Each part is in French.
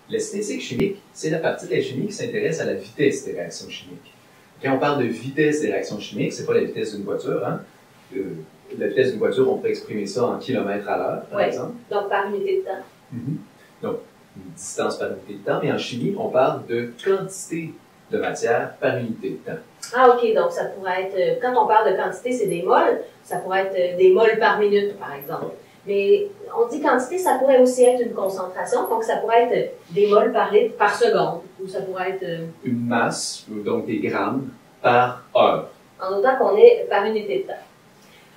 L'esthétique chimique, c'est la partie de la chimie qui s'intéresse à la vitesse des réactions chimiques. Quand on parle de vitesse des réactions chimiques, c'est pas la vitesse d'une voiture. Hein? La vitesse d'une voiture, on peut exprimer ça en kilomètres à l'heure, par exemple. Donc par unité de temps. Donc, une distance par unité de temps. Mais en chimie, on parle de quantité de matière par unité de temps. Ah, OK. Donc, ça pourrait être, quand on parle de quantité, c'est des moles. Ça pourrait être des moles par minute, par exemple. Mais on dit quantité, ça pourrait aussi être une concentration. Donc, ça pourrait être des moles par litre par seconde. Ou ça pourrait être... Une masse, donc des grammes, par heure. En autant qu'on est par unité de temps.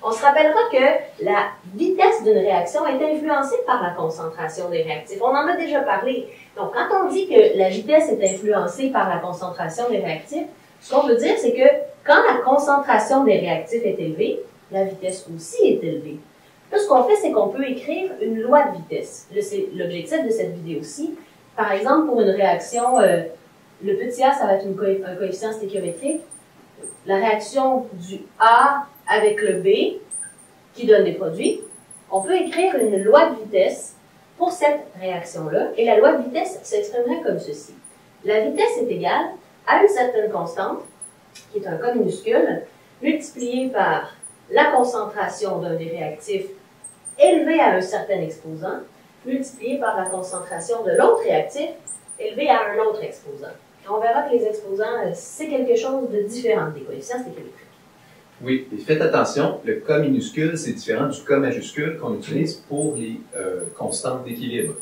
On se rappellera que la vitesse d'une réaction est influencée par la concentration des réactifs. On en a déjà parlé. Donc, quand on dit que la vitesse est influencée par la concentration des réactifs, ce qu'on veut dire, c'est que quand la concentration des réactifs est élevée, la vitesse aussi est élevée. Là, ce qu'on fait, c'est qu'on peut écrire une loi de vitesse. C'est l'objectif de cette vidéo-ci. Par exemple, pour une réaction, le petit a, ça va être un coefficient stéchiométrique. La réaction du A avec le B, qui donne des produits, on peut écrire une loi de vitesse pour cette réaction-là. Et la loi de vitesse s'exprimerait comme ceci. La vitesse est égale à une certaine constante, qui est un K minuscule, multipliée par la concentration d'un des réactifs élevé à un certain exposant, multipliée par la concentration de l'autre réactif élevé à un autre exposant. Et on verra que les exposants, c'est quelque chose de différent des coefficients stéchiométriques. Oui, et faites attention, le K minuscule, c'est différent du K majuscule qu'on utilise pour les constantes d'équilibre.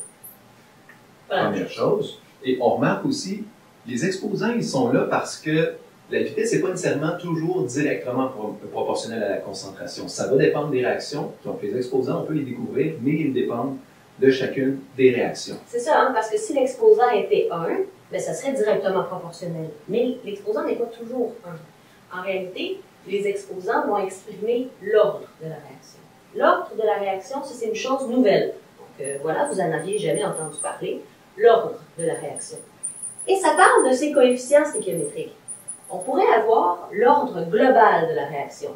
Voilà. Première chose. Et on remarque aussi, les exposants, ils sont là parce que la vitesse n'est pas nécessairement toujours directement proportionnelle à la concentration. Ça va dépendre des réactions. Donc, les exposants, on peut les découvrir, mais ils dépendent de chacune des réactions. C'est ça, hein, parce que si l'exposant était 1, bien, ça serait directement proportionnel. Mais l'exposant n'est pas toujours 1. En réalité, les exposants vont exprimer l'ordre de la réaction. L'ordre de la réaction, c'est une chose nouvelle. Donc, voilà, vous n'en aviez jamais entendu parler. L'ordre de la réaction. Et ça parle de ces coefficients stéchiométriques. On pourrait avoir l'ordre global de la réaction.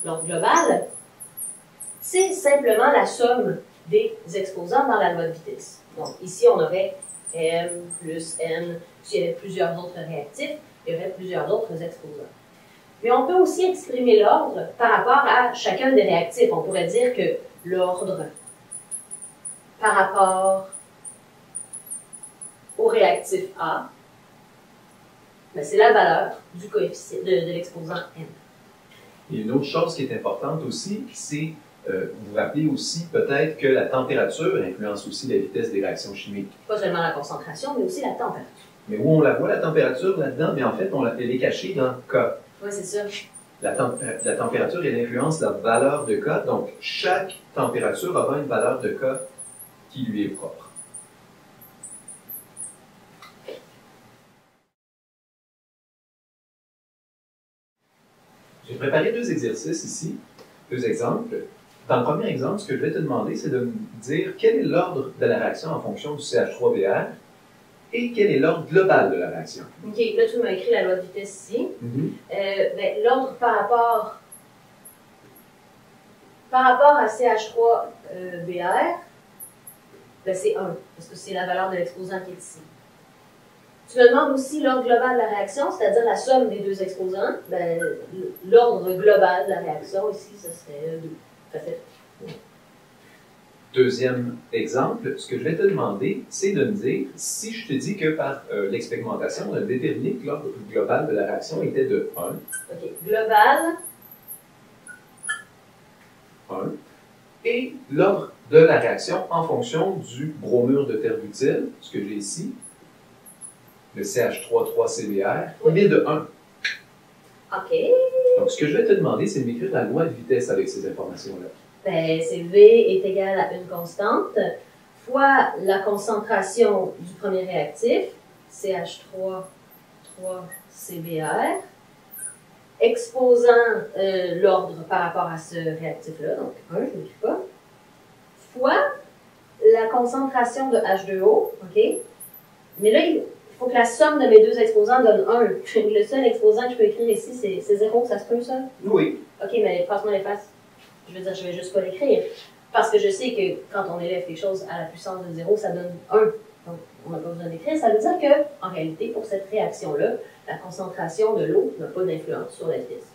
L'ordre global, c'est simplement la somme des exposants dans la loi de vitesse. Donc, ici, on aurait M plus N. S'il y avait plusieurs autres réactifs, il y aurait plusieurs autres exposants. Mais on peut aussi exprimer l'ordre par rapport à chacun des réactifs. On pourrait dire que l'ordre par rapport au réactif A, ben c'est la valeur du coefficient de l'exposant M. Et une autre chose qui est importante aussi, c'est, vous vous rappelez aussi peut-être que la température influence aussi la vitesse des réactions chimiques. Pas seulement la concentration, mais aussi la température. Mais où on la voit, la température, là-dedans, mais en fait, elle est cachée dans K. Oui, c'est ça. La température, elle influence la valeur de K, donc chaque température aura une valeur de K qui lui est propre. J'ai préparé deux exercices ici, deux exemples. Dans le premier exemple, ce que je vais te demander, c'est de me dire quel est l'ordre de la réaction en fonction du CH3Br et quel est l'ordre global de la réaction. OK, là, tu m'as écrit la loi de vitesse ici. Ben, l'ordre par rapport à CH3Br, ben, c'est 1, parce que c'est la valeur de l'exposant qui est ici. Tu me demandes aussi l'ordre global de la réaction, c'est-à-dire la somme des deux exposants. Ben, l'ordre global de la réaction, ici, ce serait 2. Ça fait. Deuxième exemple, ce que je vais te demander, c'est de me dire, si je te dis que par l'expérimentation, on a déterminé que l'ordre global de la réaction était de 1. OK. Global. 1. Et l'ordre de la réaction en fonction du bromure de terre butyle, ce que j'ai ici, le CH3,3CBr, il est de 1. OK. Donc, ce que je vais te demander, c'est de m'écrire la loi de vitesse avec ces informations-là. Ben, c'est V est égal à une constante fois la concentration du premier réactif, CH3,3CBr, exposant l'ordre par rapport à ce réactif-là, donc 1, je ne l'écris pas, fois la concentration de H2O, OK? Mais là, il faut que la somme de mes deux exposants donne 1. Le seul exposant que je peux écrire ici, c'est 0, ça se peut, ça? Oui. OK, mais passe-moi les faces. Je veux dire, je vais juste pas l'écrire. Parce que je sais que quand on élève quelque chose à la puissance de 0, ça donne 1. Donc, on n'a pas besoin d'écrire. Ça veut dire que, en réalité, pour cette réaction-là, la concentration de l'eau n'a pas d'influence sur la vitesse.